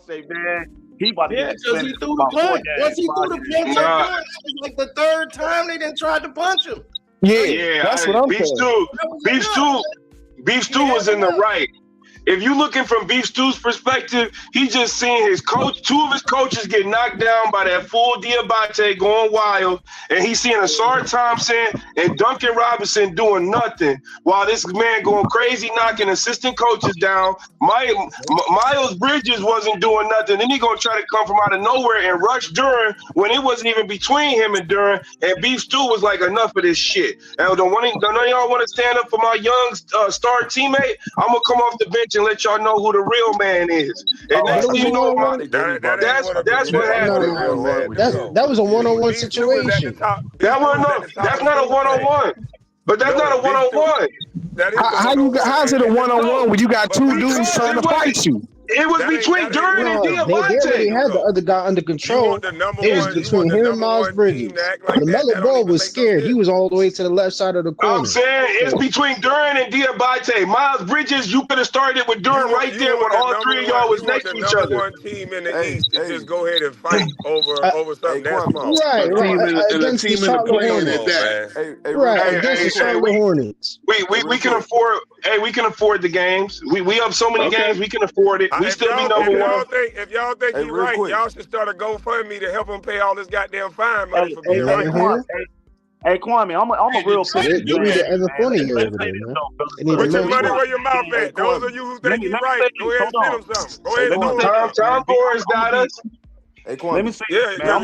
say, man, he about to get because he threw the punch. Once he threw the punch, that was like the third time they didn't try to punch him. Yeah, that's what I'm saying. Beef Stew was in the right. If you looking from Beef Stew's perspective, he just seen his coach, two of his coaches get knocked down by that full Diabate going wild, and he's seeing Asar Thompson and Duncan Robinson doing nothing while this man going crazy knocking assistant coaches down. Miles Bridges wasn't doing nothing. Then he gonna try to come from out of nowhere and rush Duran when it wasn't even between him and Duran. And Beef Stew was like, enough of this shit. And don't none of y'all want to stand up for my young star teammate? I'm gonna come off the bench and let y'all know who the real man is. And that's what happened. That was a one-on-one situation. That's not a one-on-one. But that's not a one-on-one. How's it a one-on-one when you got two dudes trying to fight you? It was between Duran and Diabate. They had the other guy under control. It was between him and Miles Bridges. The Mellow Ball was scared. He was all the way to the left side of the corner. I'm saying it's between Duran and Diabate. Miles Bridges, you could have started with Duran right there when all three of y'all was next to each other. One team in the East to just go ahead and fight over something that's small. Right. Against the Charlotte Hornets. Right, against the Charlotte Hornets. We can afford. Hey, we can afford the games. We have so many games. We can afford it. We still be number one. If y'all think he's right, y'all should start a GoFundMe to help him pay all this goddamn fine money for being right. Hey, Kwame, I'm a real They need the Evan Fournier over there, man. Put your money where your mouth at. Those of you who think he's right, go ahead and send him something. Go ahead and do it. Tom Boris got us. Hey, Kwame. Let me say, that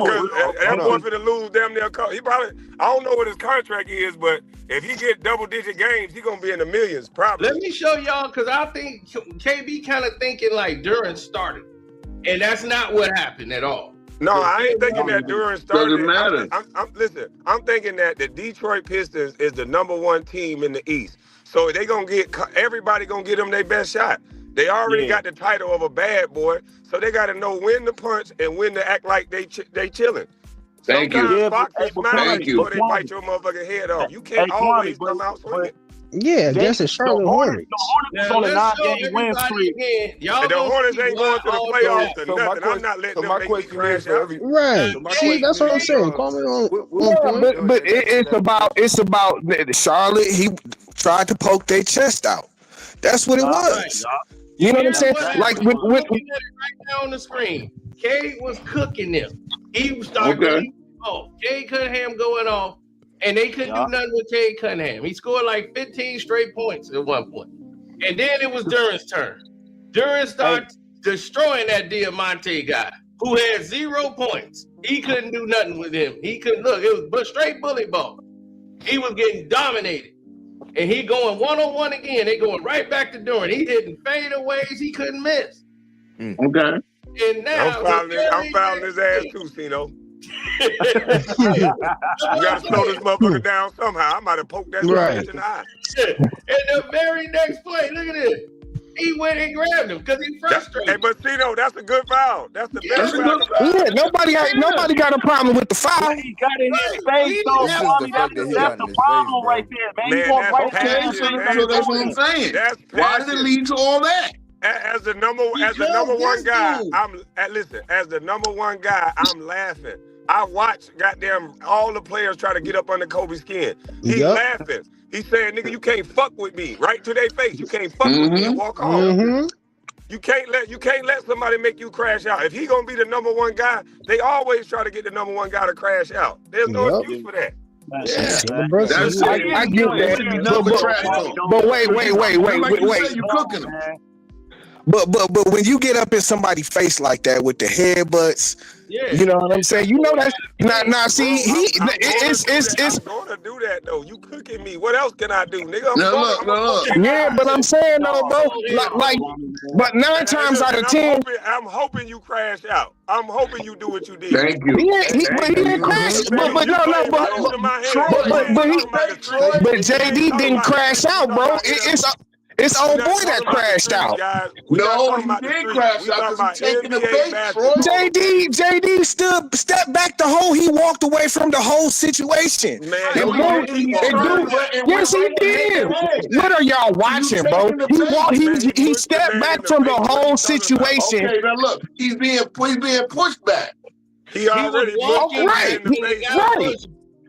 boy finna lose damn near. He probably, I don't know what his contract is, but if he get double-digit games, he gonna be in the millions, probably. Let me show y'all, because I think KB kind of thinking like Duran started, and that's not what happened at all. No, I ain't thinking that Duran started. Doesn't matter. Listen, I'm thinking that the Detroit Pistons is the #1 team in the East, so they gonna get everybody gonna get them their best shot. They already got the title of a bad boy, so they got to know when to punch and when to act like they chilling. Thank you. Thank you. Before they bite your motherfucking head off. You can't always come out swinging. Yeah, that's a Charlotte Hornets. The Hornets on a 9-game win streak. And the Hornets ain't going to the playoffs or nothing. I'm not letting them make me crash out. Right. See, that's what I'm saying. Call me on point. But it's about Charlotte. He tried to poke their chest out. That's what it was. You know what I'm saying? Like with right now on the screen, Cade was cooking them. He started Cade Cunningham going off, and they couldn't do nothing with Cade Cunningham. He scored like 15 straight points at one point. And then it was Duran's turn. Duran started destroying that Diamante guy who had 0 points. He couldn't do nothing with him. He couldn't look. It was straight bully ball. He was getting dominated. And he going one-on-one again. They going right back to Duran. He hitting fadeaways he couldn't miss. Okay. And now I'm fouling his ass too, Cino. You gotta slow this motherfucker down somehow. I might have poked that bitch in the eye. And the very next play, look at this. He went and grabbed him because he's frustrated. Hey, but Cino, that's a good foul. That's the best foul. Yeah, nobody got a problem with the foul. He got in his face, though. That's the problem right there, man. So that's what I'm saying. Why did it lead to all that? As the number one guy, as the number one guy, I'm laughing. I watched goddamn all the players try to get up under Kobe's skin. He's laughing. He's saying, nigga, you can't fuck with me. Right to their face. You can't fuck with me and walk off. You can't let somebody make you crash out. If he gonna be the number one guy, they always try to get the number one guy to crash out. There's no excuse for that. I get that. But wait. You cooking them. But when you get up in somebody's face like that with the headbutts, you know what I'm saying? You know that. Now see, it's gonna do that though. You cooking me. What else can I do, nigga? Look. Yeah, but I'm saying though, bro. But 9 times out of 10, I'm hoping you crash out. I'm hoping you do what you did. Thank you. He didn't crash. But JD didn't crash out, bro. It's old boy that crashed out. No, he did crash out because he's taking the bait, Troy. JD stepped back the whole. He walked away from the whole situation. Man, yes, he did. What are y'all watching, bro? He stepped back from the whole situation. Okay, now look, he's being pushed back. He already walking right.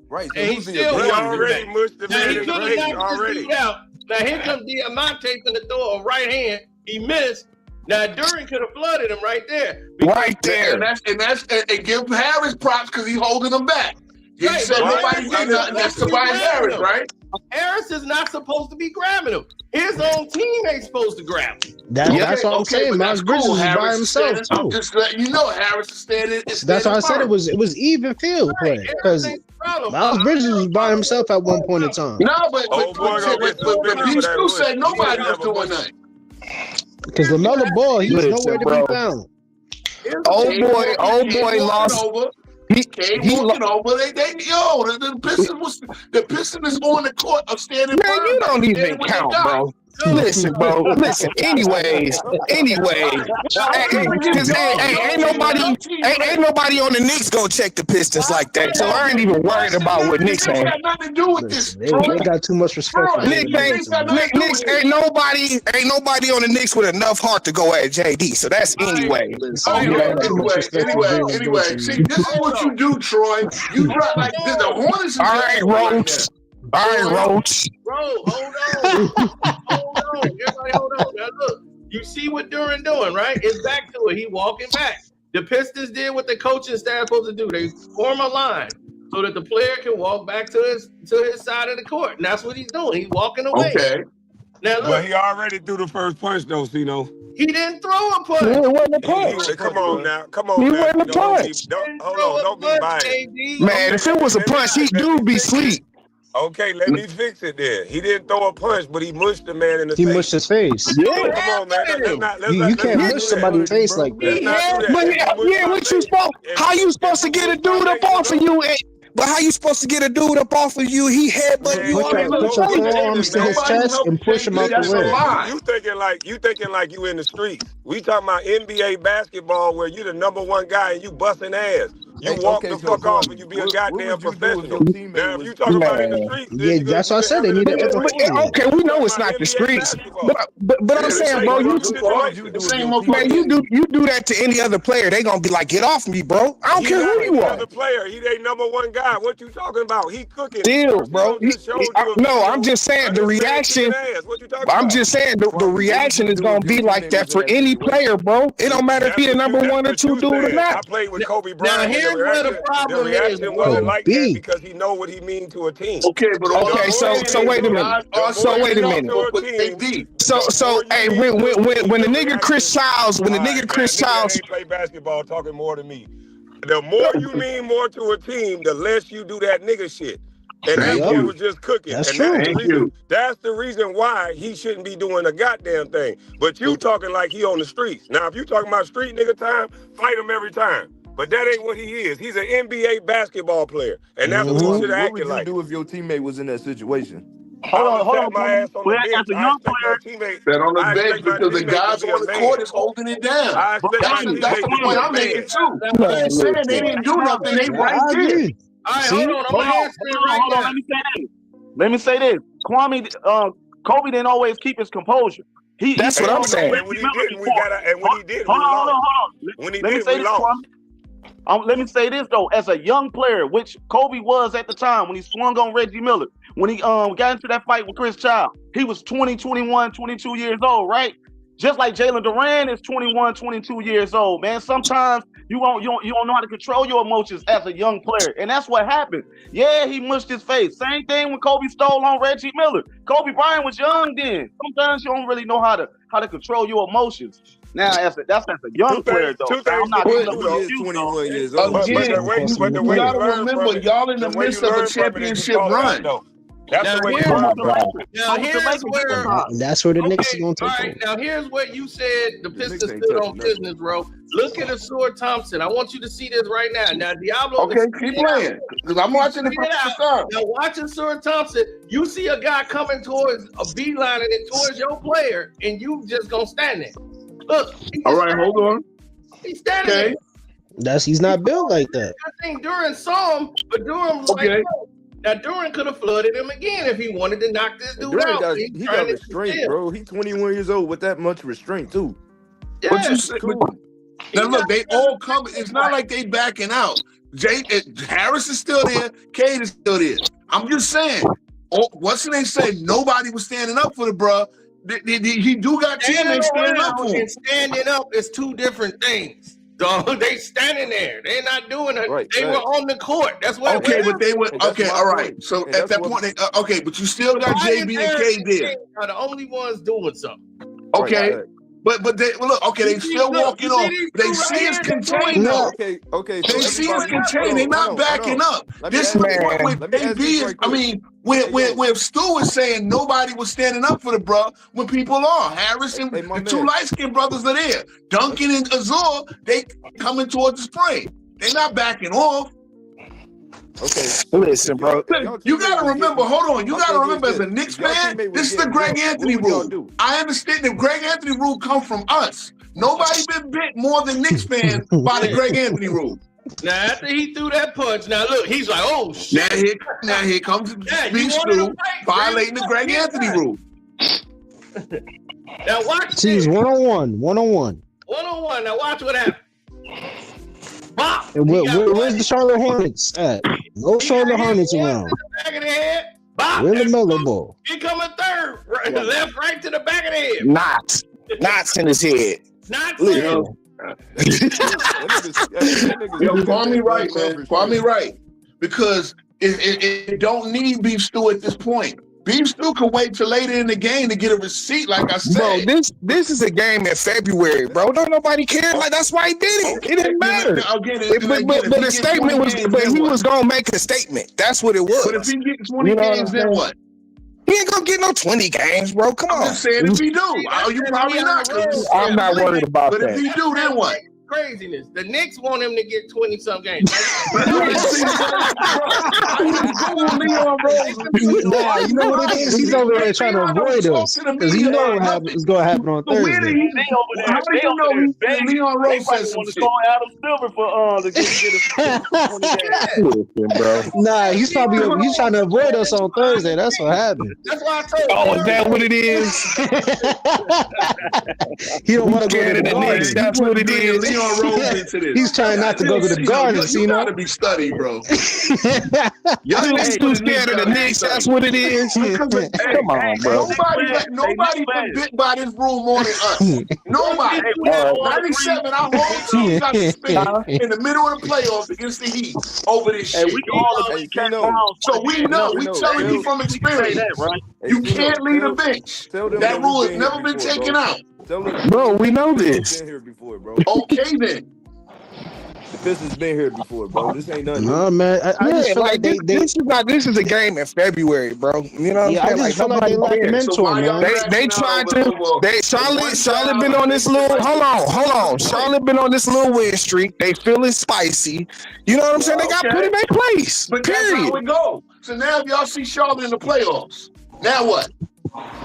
Right. So and he already mushed the man in the face already. Now here comes Diamante to the throw a right hand. He missed. Now Duran could have flooded him right there. Right there. And give Harris props because he's holding him back. He said nobody did nothing. That's Tobias Harris, right? Harris is not supposed to be grabbing him. His own teammate's supposed to grab him. That's what I'm saying. Miles Bridges is by himself too. I'm just letting you know, Harris is standing. That's why I said it was even field play because Miles Bridges was by himself at one point in time. No, but these two said nobody was doing nothing. Because LaMelo Ball, he was nowhere to be found. Old boy lost. He walking over. The Pistons is on the court of standing. Man, you don't even count, bro. Listen, bro. Listen. Anyways, ain't nobody on the Knicks gonna check the Pistons like that. So I ain't even worried about what Knicks ain't. Got nothing to do with this. They got too much respect for Knicks ain't nobody on the Knicks with enough heart to go at JD. So that's anyway. Anyway. See, this is what you do, Troy. You drop like this. The Hornets. All right, Roach. Bro, hold on. Everybody, hold on. Now look, you see what Duran doing, right? It's back to it. He walking back. The Pistons did what the coaching staff supposed to do. They form a line so that the player can walk back to his side of the court. And that's what he's doing. He's walking away. Okay. Now look. But he already threw the first punch, though, Cino. He didn't throw a punch. It wasn't a punch. Come on now. He wasn't a punch. Hold on. Don't be biased. Man, if it was a punch, he'd be asleep. Okay, let me fix it then. He didn't throw a punch, but he mushed the man in the face. He mushed his face. Yeah. Come on, man. You can't mush somebody's face like that. How you supposed to get a dude up off of you? But how you supposed to get a dude up off of you? He headbutt you on put your arms to his chest and push him out the way. You thinking like you in the streets. We talking about NBA basketball where you the number one guy and you busting ass. You walk the fuck off and you be a goddamn professional. Now, if you talking about in the streets, yeah, that's what I said. They need to. Okay, we know it's not the streets, but I'm saying, bro, you do that to any other player, they gonna be like, get off me, bro. I don't care who you are. The player, he ain't number one guy. What you talking about? He cooking. Still, bro. No, I'm just saying the reaction. I'm just saying the reaction is gonna be like that for any player, bro. It don't matter if he the number one or two dude or not. I played with Kobe Bryant. Now here's where the problem is. It wasn't like that because he know what he mean to a team. Okay, but so wait a minute. So hey, when the nigga Chris Childs, he play basketball talking more than me. The more you mean more to a team, the less you do that nigga shit. And that boy was just cooking. That's true. That's the reason why he shouldn't be doing a goddamn thing. But you talking like he on the streets. Now, if you talking about street nigga time, fight him every time. But that ain't what he is. He's an NBA basketball player. And that's what he should have acted like. What would you do if your teammate was in that situation? Hold on. As a young player, set on the bench because the guys on the court is holding it down. That's the point I'm making too. They're saying they didn't do nothing. They right there. All right, hold on. Let me say this. Kwame, Kobe didn't always keep his composure. That's what I'm saying. And when he did, we lost. When he did, we lost. Let me say this though, as a young player, which Kobe was at the time when he swung on Reggie Miller, when he got into that fight with Chris Child, he was 20, 21, 22 years old, right? Just like Jalen Duran is 21, 22 years old, man. Sometimes you don't know how to control your emotions as a young player, and that's what happened. Yeah, he mushed his face. Same thing when Kobe stole on Reggie Miller. Kobe Bryant was young then. Sometimes you don't really know how to control your emotions. Now, that's as a young player, though. I'm not 21 years old. You gotta remember, y'all in the midst of a championship run. That's where the Knicks are going to take. All right, now here's what you said the Pistons stood on business, bro. Look at Azure Thompson. I want you to see this right now. Now, Diablo. Okay, keep playing. Because I'm watching it from the start. Now, watching Azure Thompson, you see a guy coming towards a beeline and then towards your player, and you just gonna stand there. Look. All right, hold on. He's standing there. He's not built like that. I think Duran saw him, but Duran like, now Duran could have flooded him again if he wanted to knock this dude out. He got restraint, bro. He's 21 years old with that much restraint too. Yeah, what you say? Now look, they all come. It's not like they backing out. Harris is still there. Cade is still there. I'm just saying. What's the name say? Nobody was standing up for the bruh. He do got teammates standing up for him. And standing up is two different things. Dog, they standing there. They're not doing it. Right, they were on the court. That's what. Okay, but they were okay. All right. So at that point, okay, but you still got JB and K there. Are the only ones doing something. Okay. But they look, okay, they still walking on. They see it's contained though. Okay. They see it's contained. They're not backing up. This is what with AB is. I mean, where Stu is saying nobody was standing up for the bro when people are. Harris and the two light-skinned brothers are there. Duncan and Azure, they coming towards the spray. They're not backing off. Okay, listen, bro. You gotta remember. Hold on. You gotta remember, as a Knicks fan, this is the Greg Anthony rule. I understand the Greg Anthony rule come from us. Nobody been bit more than Knicks fans by the Greg Anthony rule. Now after he threw that punch, now look, he's like, oh shit. Now here comes Beast Stu violating the Greg Anthony rule. Now watch. See, he's 1-on-1. 1-on-1. 1-on-1. Now watch what happened. Bop. And where's the Charlotte Hornets at? No Charlotte Hornets around. Back of the head. Bop. We're in the Melo Ball. He coming third. Right, left, right to the back of the head. Knots in his head. Knots in. Yo, Kwame right, man. Kwame right. Because it don't need Beef Stew at this point. Beef Stew can wait till later in the game to get a receipt, like I said. Bro, this is a game in February, bro. Don't nobody care. Like, that's why he did it. It didn't matter. But the statement was, but he was gonna make a statement. That's what it was. But if he gets 20 games, then what? He ain't gonna get no 20 games, bro. Come on. I'm just saying, if he do, you probably not. I'm not worried about that. But if he do, then what? Craziness. The Knicks want him to get 20-some games. You know what it is? He's over there trying to avoid us because he know what's going to happen on Thursday. How do you know Leon Rose said some shit? Adam Silver for to get bro. Nah, he's trying to avoid us on Thursday. That's what happened. That's why I told you. Oh, is that what it is? He don't want to go to the Knicks. That's what it is. He's trying not to go to the Gardens, you gotta be studied, bro. Y'all too scared of the Knicks. That's what it is. Come on, bro. Nobody been bit by this rule more than us. Nobody. 97, our whole team got suspended in the middle of the playoffs against the Heat over this shit. So we know. We telling you from experience. You can't lead a bench. That rule has never been taken out. Bro, we know this. Been here before, bro. Okay then. The Pistons been here before, bro. This ain't nothing. No, man. I just feel like this is a game in February, bro. You know what I'm saying? I just feel like they like a mentor, man. They tried to. Charlotte been on this little. Hold on. Charlotte been on this little win streak. They feeling spicy. You know what I'm saying? They got put in their place. But that's how it go. So now if y'all see Charlotte in the playoffs, now what?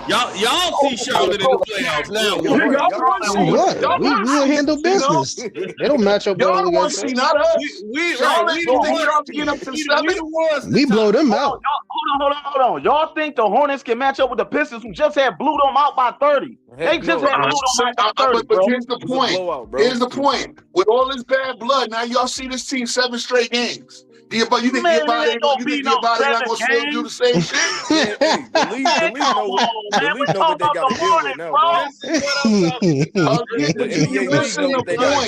Y'all see Charlotte in the playoffs now. What? We will handle business. They don't match up well against us. Not us. We blow them out. Hold on. Y'all think the Hornets can match up with the Pistons who just had blew them out by 30? They just had blew them out by 30, But here's the point. Here's the point. With all this bad blood, now y'all see this team 7 straight games. You think your body ain't gonna still do the same shit? The league know what they got to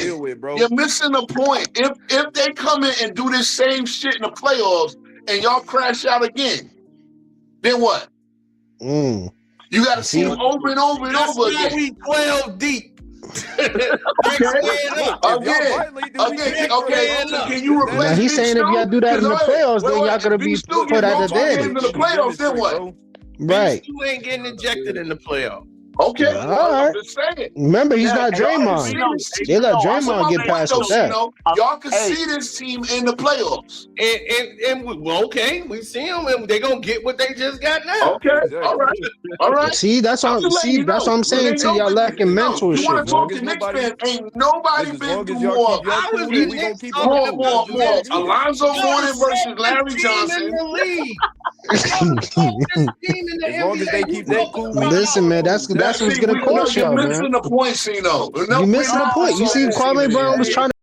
deal with now, bro. You're missing the point. If they come in and do this same shit in the playoffs and y'all crash out again, then what? You got to see them over and over and over again. We 12 deep. Okay. Can you replace? Now he's saying if y'all do that in the playoffs, then y'all gonna be put out of bed. In the playoffs, then what? Right. You ain't getting ejected in the playoffs. Okay, I'm just saying. Remember, he's not Draymond. They let Draymond get past that. Y'all can see this team in the playoffs. And okay, we see them, and they're gonna get what they just got now. Okay, all right. See, that's what I'm saying to y'all lacking mental shit. You want to talk to Knicks fans? Ain't nobody been through more. Alonzo Mourning versus Larry Johnson. As long as they keep that cool. Listen, man, that's what's gonna cost y'all, man. You're missing the point, Cino. You're missing the point. You see, Kwame Brown was trying to